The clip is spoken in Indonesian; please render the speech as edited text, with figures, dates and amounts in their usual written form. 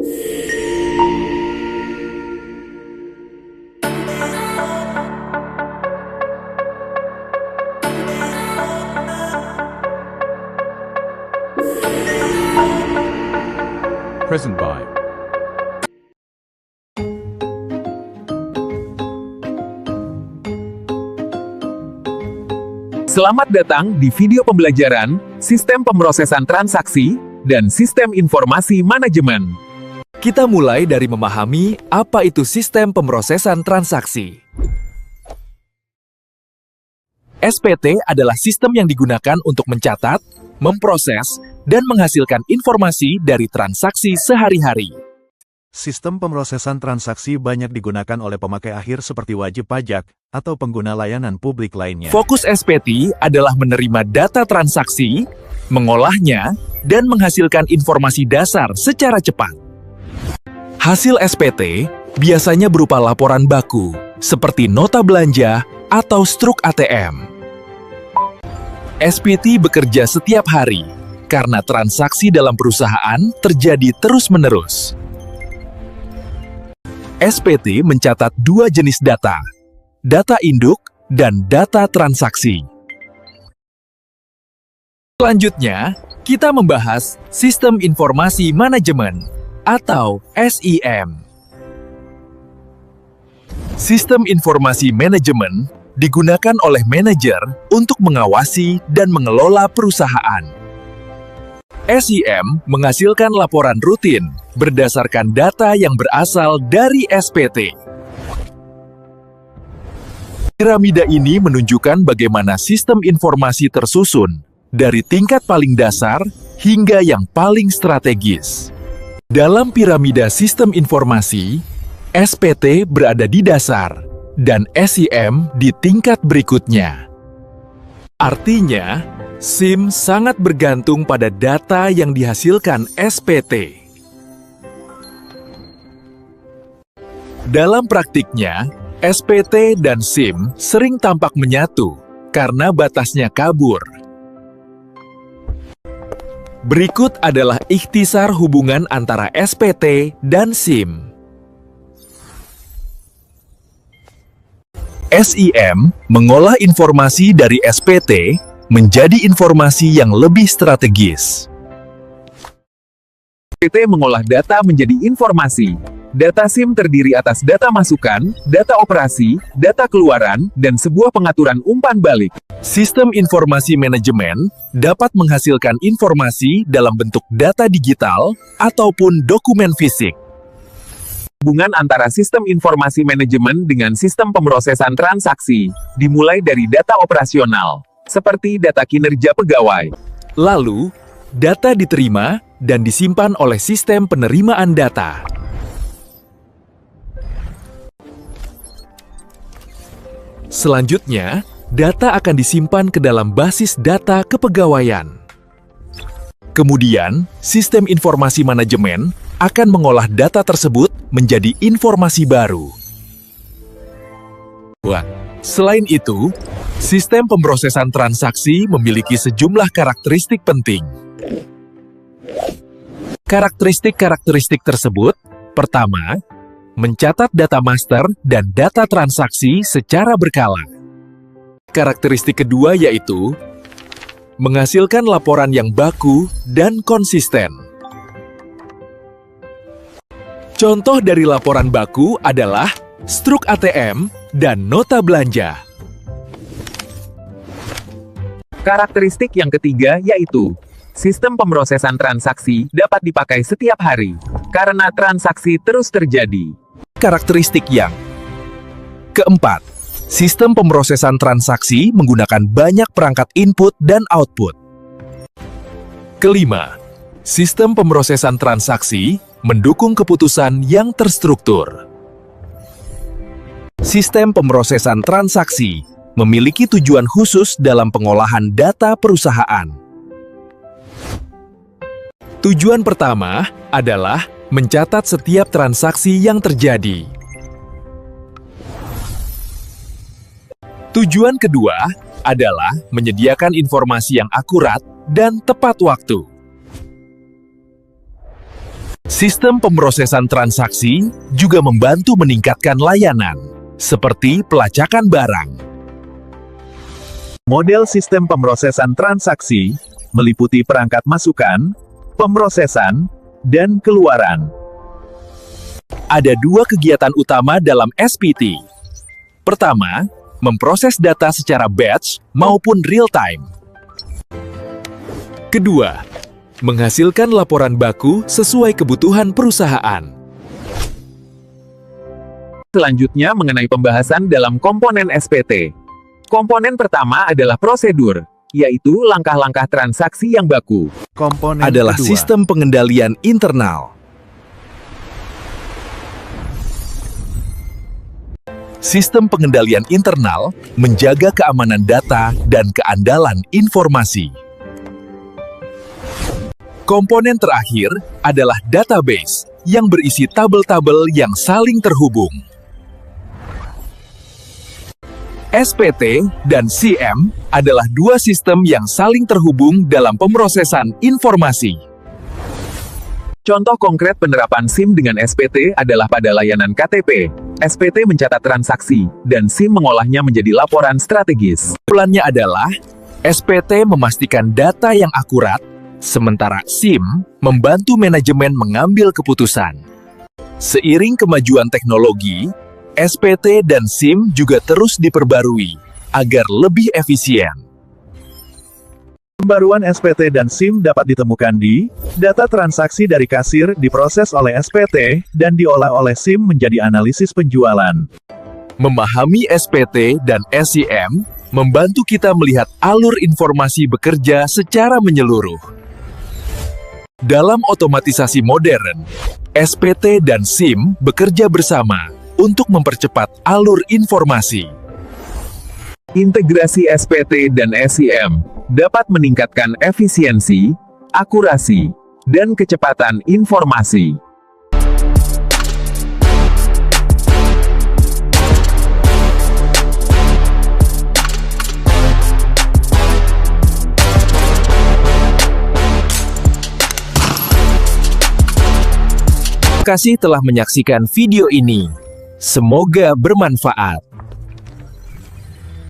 Present by Selamat datang di video pembelajaran Sistem Pemrosesan Transaksi dan Sistem Informasi Manajemen. Kita mulai dari memahami apa itu sistem pemrosesan transaksi. SPT adalah sistem yang digunakan untuk mencatat, memproses, dan menghasilkan informasi dari transaksi sehari-hari. Sistem pemrosesan transaksi banyak digunakan oleh pemakai akhir seperti wajib pajak atau pengguna layanan publik lainnya. Fokus SPT adalah menerima data transaksi, mengolahnya, dan menghasilkan informasi dasar secara cepat. Hasil SPT biasanya berupa laporan baku, seperti nota belanja atau struk ATM. SPT bekerja setiap hari, karena transaksi dalam perusahaan terjadi terus-menerus. SPT mencatat dua jenis data, data induk dan data transaksi. Selanjutnya, kita membahas Sistem Informasi Manajemen atau SIM. Sistem Informasi Manajemen digunakan oleh manajer untuk mengawasi dan mengelola perusahaan. SIM menghasilkan laporan rutin berdasarkan data yang berasal dari SPT. Piramida ini menunjukkan bagaimana sistem informasi tersusun dari tingkat paling dasar hingga yang paling strategis. Dalam piramida sistem informasi, SPT berada di dasar dan SIM di tingkat berikutnya. Artinya, SIM sangat bergantung pada data yang dihasilkan SPT. Dalam praktiknya, SPT dan SIM sering tampak menyatu karena batasnya kabur. Berikut adalah ikhtisar hubungan antara SPT dan SIM. SIM mengolah informasi dari SPT menjadi informasi yang lebih strategis. SPT mengolah data menjadi informasi. Data SIM terdiri atas data masukan, data operasi, data keluaran, dan sebuah pengaturan umpan balik. Sistem informasi manajemen dapat menghasilkan informasi dalam bentuk data digital ataupun dokumen fisik. Hubungan antara sistem informasi manajemen dengan sistem pemrosesan transaksi dimulai dari data operasional, seperti data kinerja pegawai. Lalu, data diterima dan disimpan oleh sistem penerimaan data. Selanjutnya, data akan disimpan ke dalam basis data kepegawaian. Kemudian, sistem informasi manajemen akan mengolah data tersebut menjadi informasi baru. Selain itu, sistem pemrosesan transaksi memiliki sejumlah karakteristik penting. Karakteristik-karakteristik tersebut, pertama, mencatat data master dan data transaksi secara berkala. Karakteristik kedua yaitu menghasilkan laporan yang baku dan konsisten. Contoh dari laporan baku adalah struk ATM dan nota belanja. Karakteristik yang ketiga yaitu sistem pemrosesan transaksi dapat dipakai setiap hari karena transaksi terus terjadi. Karakteristik yang keempat, sistem pemrosesan transaksi menggunakan banyak perangkat input dan output. Kelima, sistem pemrosesan transaksi mendukung keputusan yang terstruktur. Sistem pemrosesan transaksi memiliki tujuan khusus dalam pengolahan data perusahaan. Tujuan pertama adalah mencatat setiap transaksi yang terjadi. Tujuan kedua adalah menyediakan informasi yang akurat dan tepat waktu. Sistem pemrosesan transaksi juga membantu meningkatkan layanan, seperti pelacakan barang. Model sistem pemrosesan transaksi meliputi perangkat masukan, pemrosesan, dan keluaran. Ada dua kegiatan utama dalam SPT. Pertama, memproses data secara batch maupun real-time. Kedua, menghasilkan laporan baku sesuai kebutuhan perusahaan. Selanjutnya mengenai pembahasan dalam komponen SPT. Komponen pertama adalah prosedur, yaitu langkah-langkah transaksi yang baku. Komponen Adalah kedua, sistem pengendalian internal. Sistem pengendalian internal menjaga keamanan data dan keandalan informasi. Komponen terakhir adalah database yang berisi tabel-tabel yang saling terhubung. SPT dan CM adalah dua sistem yang saling terhubung dalam pemrosesan informasi. Contoh konkret penerapan SIM dengan SPT adalah pada layanan KTP. SPT mencatat transaksi, dan SIM mengolahnya menjadi laporan strategis. Plannya adalah, SPT memastikan data yang akurat, sementara SIM membantu manajemen mengambil keputusan. Seiring kemajuan teknologi, SPT dan SIM juga terus diperbarui agar lebih efisien. Pembaruan SPT dan SIM dapat ditemukan di data transaksi dari kasir diproses oleh SPT dan diolah oleh SIM menjadi analisis penjualan. Memahami SPT dan SIM membantu kita melihat alur informasi bekerja secara menyeluruh. Dalam otomatisasi modern, SPT dan SIM bekerja bersama untuk mempercepat alur informasi. Integrasi SPT dan SIM dapat meningkatkan efisiensi, akurasi, dan kecepatan informasi. Terima kasih telah menyaksikan video ini. Semoga bermanfaat.